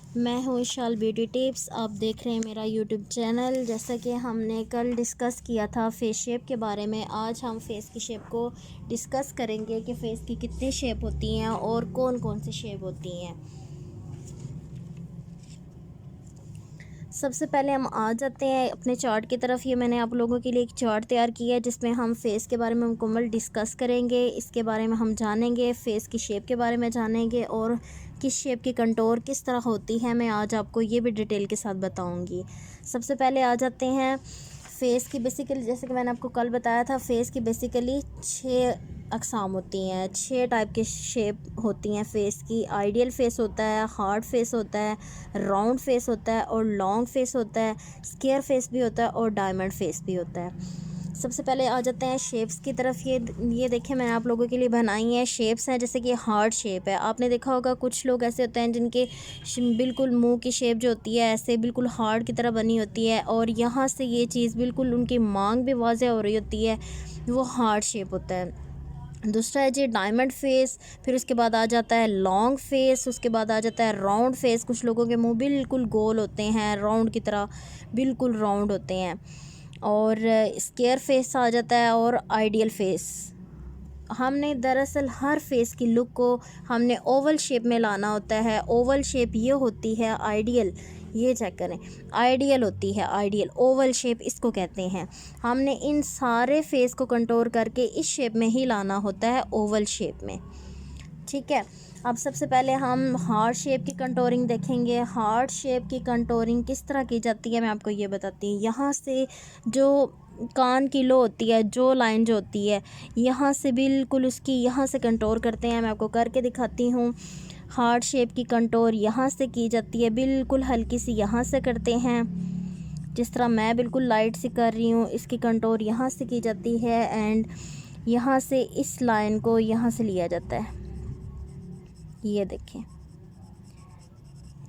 मैं हूँ विशाल beauty tips. आप देख रहे हैं मेरा यूट्यूब चैनल। जैसा कि हमने कल डिस्कस किया था फेस शेप के बारे में, आज हम फेस की शेप को डिस्कस करेंगे कि फेस की कितनी शेप होती हैं और कौन कौन सी शेप होती हैं। सबसे पहले हम आ जाते हैं अपने चार्ट की तरफ। ये मैंने आप लोगों के लिए एक चार्ट तैयार किया है जिसमें हम फेस के बारे में मुकम्मल डिस्कस करेंगे। इसके बारे में हम जानेंगे, फेस की शेप के बारे में जानेंगे और किस शेप की कंटूर किस तरह होती है, मैं आज आपको ये भी डिटेल के साथ बताऊंगी। सबसे पहले आ जाते हैं फेस की। बेसिकली जैसे कि मैंने आपको कल बताया था, फेस की बेसिकली 6 अक़साम होती हैं, 6 टाइप की शेप होती हैं फेस की। आइडियल फेस होता है, हार्ड फेस होता है, राउंड फेस होता है और लॉन्ग फेस होता है, स्क्वायर फेस भी होता है और डायमंड फेस भी होता है। सबसे पहले आ जाते हैं शेप्स की तरफ। ये देखें, मैंने आप लोगों के लिए बनाई है शेप्स हैं। जैसे कि हार्ड शेप है, आपने देखा होगा कुछ लोग ऐसे होते हैं जिनके बिल्कुल मुंह की शेप जो होती है ऐसे बिल्कुल हार्ड की तरह बनी होती है और यहाँ से ये चीज़ बिल्कुल उनकी मांग भी वाज़ेह हो रही होती है, वो हार्ड शेप होता है। दूसरा है जी डायमंड फेस, फिर उसके बाद आ जाता है लॉन्ग फेस, उसके बाद आ जाता है राउंड फेस। कुछ लोगों के मुंह बिल्कुल गोल होते हैं, राउंड की तरह बिल्कुल राउंड होते हैं। और स्क्वायर फेस आ जाता है और आइडियल फेस। हमने दरअसल हर फेस की लुक को हमने ओवल शेप में लाना होता है। ओवल शेप ये होती है आइडियल, ये चेक करें, आइडियल होती है, आइडियल ओवल शेप इसको कहते हैं। हमने इन सारे फेस को कंटूर करके इस शेप में ही लाना होता है, ओवल शेप में। ठीक है, अब सबसे पहले हम हार्ट शेप की कंटूरिंग देखेंगे। हार्ट शेप की कंटूरिंग किस तरह की जाती है मैं आपको ये बताती हूँ। यहाँ से जो कान की लो होती है, जो लाइन जो होती है, यहाँ से बिल्कुल उसकी यहाँ से कंटूर करते हैं। मैं आपको करके दिखाती हूँ। हार्ट शेप की कंटूर यहाँ से की जाती है, बिल्कुल हल्की सी यहाँ से करते हैं, जिस तरह मैं बिल्कुल लाइट सी कर रही हूँ। इसकी कंटूर यहाँ से की जाती है एंड यहाँ से इस लाइन को यहाँ से लिया जाता है। ये देखें,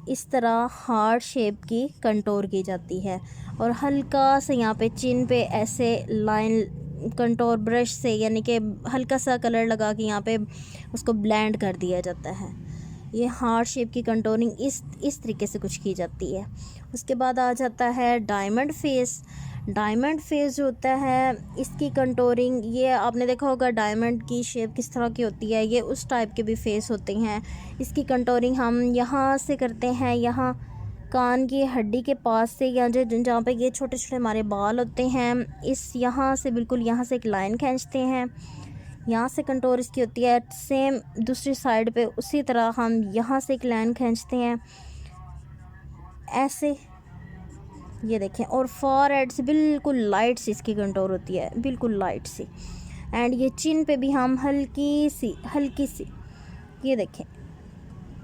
इस तरह हार्ट शेप की कंटूर की जाती है और हल्का से यहाँ पे चिन पे ऐसे लाइन कंटूर ब्रश से, यानी कि हल्का सा कलर लगा के यहाँ पे उसको ब्लेंड कर दिया जाता है। ये हार्ट शेप की कंटूरिंग इस तरीके से कुछ की जाती है। उसके बाद आ जाता है डायमंड फेस। डायमंड फेस जो होता है इसकी कंटूरिंग, ये आपने देखा होगा डायमंड की शेप किस तरह की होती है, ये उस टाइप के भी फेस होते हैं। इसकी कंटूरिंग हम यहाँ से करते हैं, यहाँ कान की हड्डी के पास से, या जहाँ पे ये छोटे छोटे हमारे बाल होते हैं, इस यहाँ से बिल्कुल यहाँ से एक लाइन खींचते हैं, यहाँ से कंटूर इसकी होती है। सेम दूसरी साइड पे उसी तरह हम यहाँ से एक लाइन खींचते हैं ऐसे, ये देखें। और फॉरहेड से बिल्कुल लाइट सी इसकी कंटूर होती है, बिल्कुल लाइट सी। एंड ये चिन पे भी हम हल्की सी ये देखें,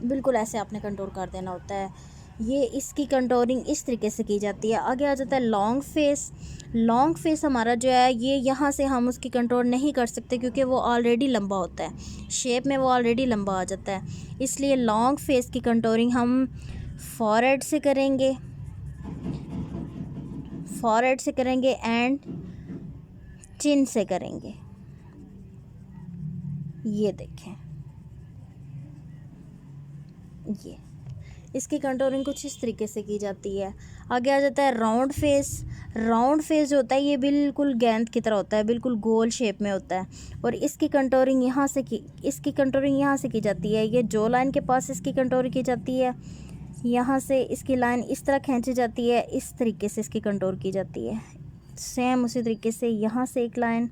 बिल्कुल ऐसे आपने कंटूर कर देना होता है। ये इसकी कंटूरिंग इस तरीके से की जाती है। आगे आ जाता है लॉन्ग फेस। लॉन्ग फेस हमारा जो है ये यहाँ से हम उसकी कंटूर नहीं कर सकते क्योंकि वो ऑलरेडी लंबा होता है, शेप में वो ऑलरेडी लंबा आ जाता है। इसलिए लॉन्ग फेस की कंटूरिंग हम फॉरहेड से करेंगे, फॉरहेड से करेंगे एंड चिन से करेंगे। ये देखें, ये इसकी कंटूरिंग कुछ इस तरीके से की जाती है। आगे आ जाता है राउंड फेस। राउंड फेस जो होता है ये बिल्कुल गेंद की तरह होता है, बिल्कुल गोल शेप में होता है और इसकी कंटूरिंग यहाँ से की जाती है। ये जो लाइन के पास इसकी कंटूरिंग की जाती है, यहाँ से इसकी लाइन इस तरह खींची जाती है, इस तरीके से इसकी कंटूर की जाती है। सेम उसी तरीके से यहाँ से एक लाइन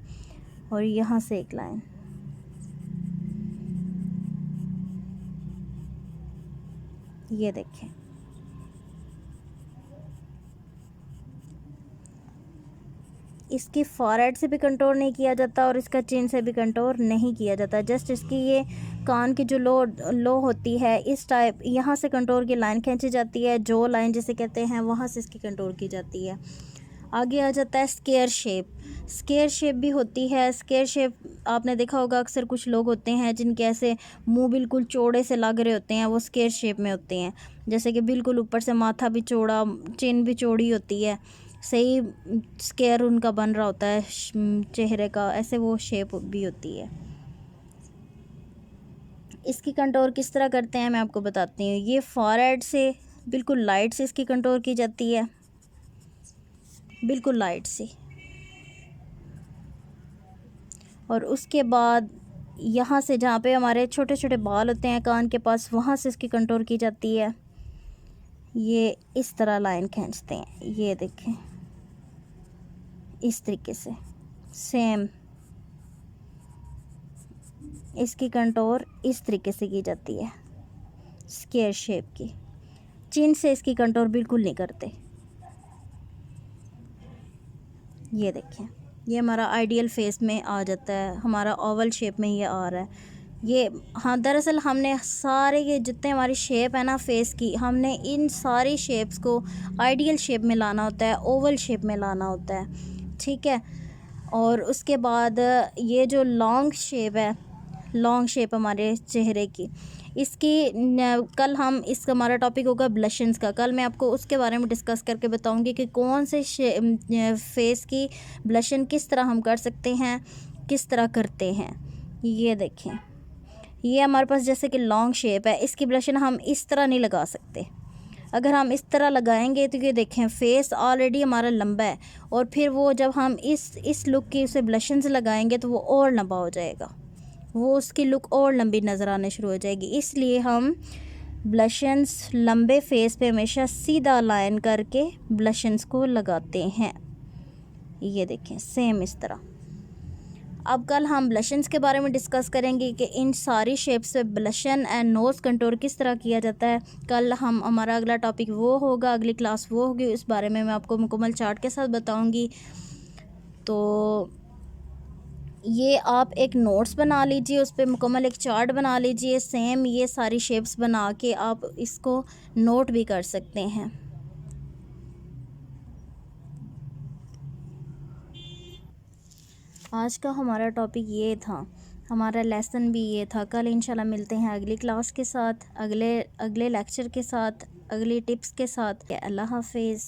और यहाँ से एक लाइन। ये देखें, इसकी फॉरहेड से भी कंटूर नहीं किया जाता और इसका चिन से भी कंटूर नहीं किया जाता। जस्ट इसकी ये कान की जो लो होती है इस टाइप, यहाँ से कंटूर की लाइन खींची जाती है, जो लाइन जिसे कहते हैं, वहाँ से इसकी कंटूर की जाती है। आगे आ जाता है स्क्वायर शेप। स्क्वायर शेप भी होती है। स्क्वायर शेप आपने देखा होगा, अक्सर कुछ लोग होते हैं जिनके ऐसे मुंह बिल्कुल चौड़े से लग रहे होते हैं, वो स्क्वायर शेप में होते हैं। जैसे कि बिल्कुल ऊपर से माथा भी चौड़ा, चिन भी चौड़ी होती है, सही स्क्वायर उनका बन रहा होता है चेहरे का, ऐसे वो शेप भी होती है। इसकी कंटूर किस तरह करते हैं मैं आपको बताती हूँ। ये फॉरहेड से बिल्कुल लाइट से इसकी कंटूर की जाती है, बिल्कुल लाइट सी। और उसके बाद यहाँ से जहाँ पे हमारे छोटे छोटे बाल होते हैं कान के पास, वहाँ से इसकी कंटूर की जाती है। ये इस तरह लाइन खींचते हैं, ये देखें इस तरीके से सेम इसकी कंटूर इस तरीके से की जाती है, स्क्वायर शेप की। चिन से इसकी कंटूर बिल्कुल नहीं करते। ये देखें, ये हमारा आइडियल फेस में आ जाता है, हमारा ओवल शेप में ये आ रहा है। ये हाँ, दरअसल हमने सारे ये जितने हमारी शेप है ना फेस की, हमने इन सारी शेप्स को आइडियल शेप में लाना होता है, ओवल शेप में लाना होता है, ठीक है। और उसके बाद ये जो लॉन्ग शेप है, लॉन्ग शेप हमारे चेहरे की, इसकी कल हम इसका हमारा टॉपिक होगा ब्लशंस का। कल मैं आपको उसके बारे में डिस्कस करके बताऊंगी कि कौन से फेस की ब्लशन किस तरह हम कर सकते हैं, किस तरह करते हैं। ये देखें, ये हमारे पास जैसे कि लॉन्ग शेप है, इसकी ब्लशन हम इस तरह नहीं लगा सकते। अगर हम इस तरह लगाएंगे तो ये देखें फेस ऑलरेडी हमारा लंबा है, और फिर वो जब हम इस लुक की उसे ब्लशंस लगाएंगे तो वो और लंबा हो जाएगा, वो उसकी लुक और लंबी नज़र आने शुरू हो जाएगी। इसलिए हम ब्लशंस लंबे फेस पे हमेशा सीधा लाइन करके ब्लशंस को लगाते हैं। ये देखें सेम इस तरह। अब कल हम ब्लशंस के बारे में डिस्कस करेंगे कि इन सारी शेप्स से ब्लशन एंड नोज़ कंटूर किस तरह किया जाता है। कल हमारा अगला टॉपिक वो होगा, अगली क्लास वो होगी, इस बारे में मैं आपको मुकम्मल चार्ट के साथ बताऊंगी। तो ये आप एक नोट्स बना लीजिए, उस पर मुकम्मल एक चार्ट बना लीजिए, सेम ये सारी शेप्स बना के आप इसको नोट भी कर सकते हैं। आज का हमारा टॉपिक ये था, हमारा लेसन भी ये था। कल इंशाल्लाह मिलते हैं अगली क्लास के साथ, अगले लेक्चर के साथ, अगली टिप्स के साथ। अल्लाह हाफिज़।